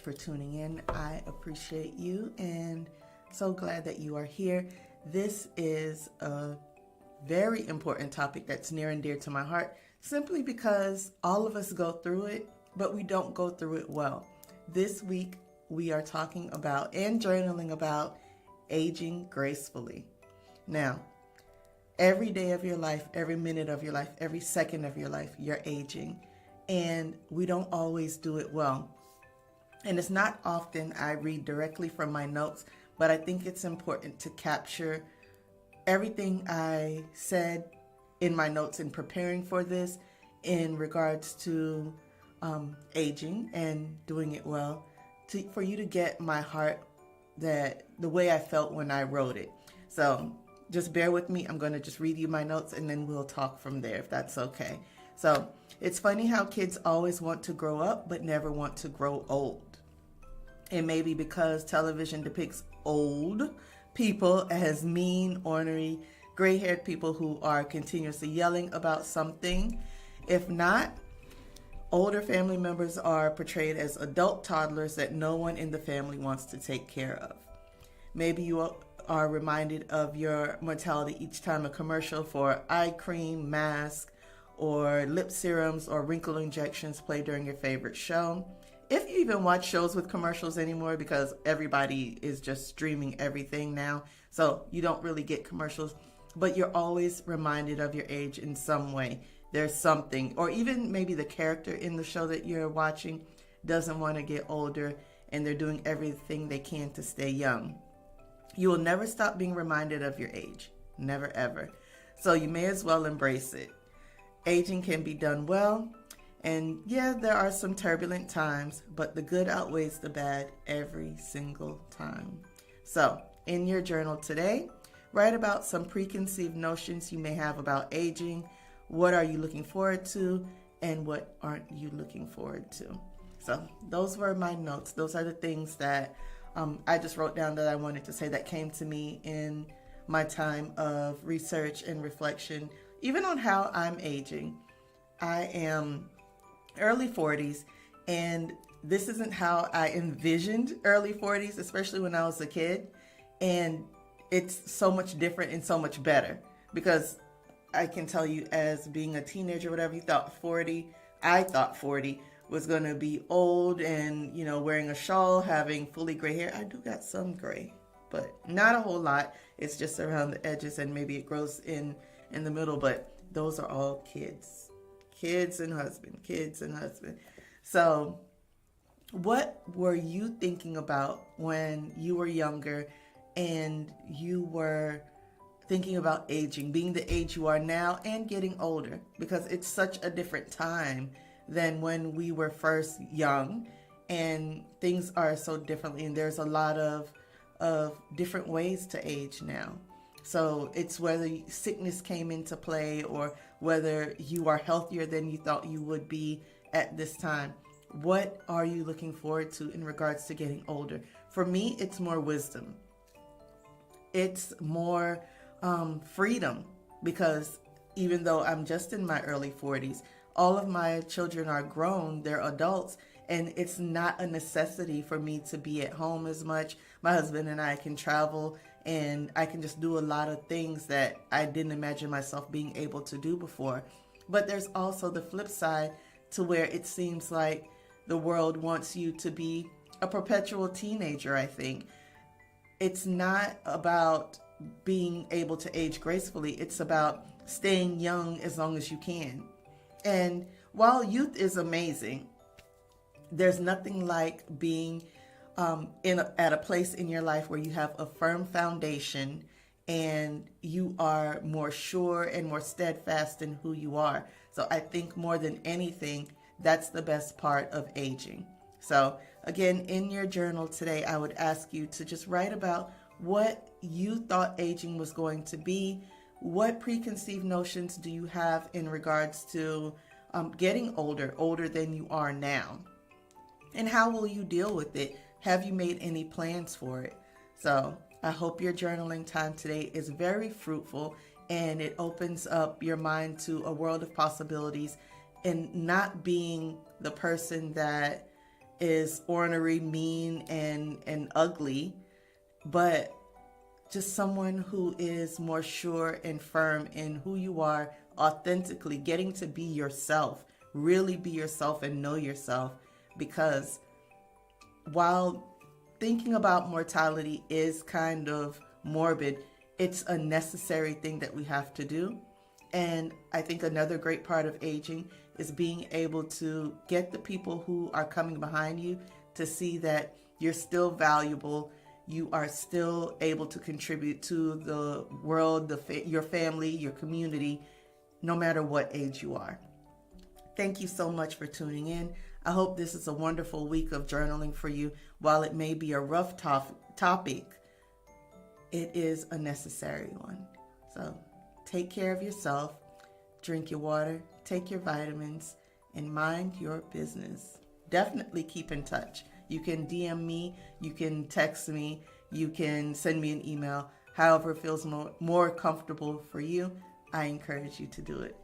for tuning in. I appreciate you and so glad that you are here. This is a very important topic that's near and dear to my heart simply because all of us go through it, but we don't go through it well. This week, we are talking about and journaling about aging gracefully. Now, every day of your life, every minute of your life, every second of your life, you're aging. And we don't always do it well. And it's not often I read directly from my notes, but I think it's important to capture everything I said in my notes in preparing for this in regards to aging and doing it well, for you to get my heart, that the way I felt when I wrote it. So just bear with me. I'm going to just read you my notes and then we'll talk from there if that's okay. So it's funny how kids always want to grow up but never want to grow old. It may be because television depicts old people as mean, ornery, gray-haired people who are continuously yelling about something. If not, older family members are portrayed as adult toddlers that no one in the family wants to take care of. Maybe you are reminded of your mortality each time a commercial for eye cream, mask, or lip serums or wrinkle injections play during your favorite show. If you even watch shows with commercials anymore, because everybody is just streaming everything now, so you don't really get commercials, but you're always reminded of your age in some way. There's something, or even maybe the character in the show that you're watching doesn't want to get older and they're doing everything they can to stay young. You will never stop being reminded of your age. Never, ever. So you may as well embrace it. Aging can be done well. And yeah, there are some turbulent times, but the good outweighs the bad every single time. So in your journal today, write about some preconceived notions you may have about aging. What are you looking forward to? And what aren't you looking forward to? So those were my notes. Those are the things that I just wrote down that I wanted to say that came to me in my time of research and reflection, even on how I'm aging. I am early 40s, and this isn't how I envisioned early 40s, especially when I was a kid. And it's so much different and so much better, because I can tell you, as being a teenager, whatever, I thought 40 was going to be old and, wearing a shawl, having fully gray hair. I do got some gray, but not a whole lot. It's just around the edges and maybe it grows in the middle, but those are all kids and husband. So what were you thinking about when you were younger and you were thinking about aging, being the age you are now and getting older? Because it's such a different time than when we were first young, and things are so differently, and there's a lot of different ways to age now. So it's whether sickness came into play or whether you are healthier than you thought you would be at this time. What are you looking forward to in regards to getting older? For me, it's more wisdom. It's more freedom, because even though I'm just in my early 40s, all of my children are grown, they're adults, and it's not a necessity for me to be at home as much. My husband and I can travel, and I can just do a lot of things that I didn't imagine myself being able to do before. But there's also the flip side, to where it seems like the world wants you to be a perpetual teenager, I think. It's not about being able to age gracefully. It's about staying young as long as you can. And while youth is amazing, there's nothing like being at a place in your life where you have a firm foundation and you are more sure and more steadfast in who you are. So I think more than anything, that's the best part of aging. So again, in your journal today, I would ask you to just write about what you thought aging was going to be. What preconceived notions do you have in regards to getting older than you are now? And how will you deal with it? Have you made any plans for it? So I hope your journaling time today is very fruitful and it opens up your mind to a world of possibilities, and not being the person that is ornery, mean, and ugly, but just someone who is more sure and firm in who you are authentically, getting to be yourself, really be yourself and know yourself. Because while thinking about mortality is kind of morbid, it's a necessary thing that we have to do. And I think another great part of aging is being able to get the people who are coming behind you to see that you're still valuable. You are still able to contribute to the world, your family, your community, no matter what age you are. Thank you so much for tuning in. I hope this is a wonderful week of journaling for you. While it may be a rough topic, it is a necessary one. So take care of yourself, drink your water, take your vitamins, and mind your business. Definitely keep in touch. You can DM me, you can text me, you can send me an email. However it feels more comfortable for you, I encourage you to do it.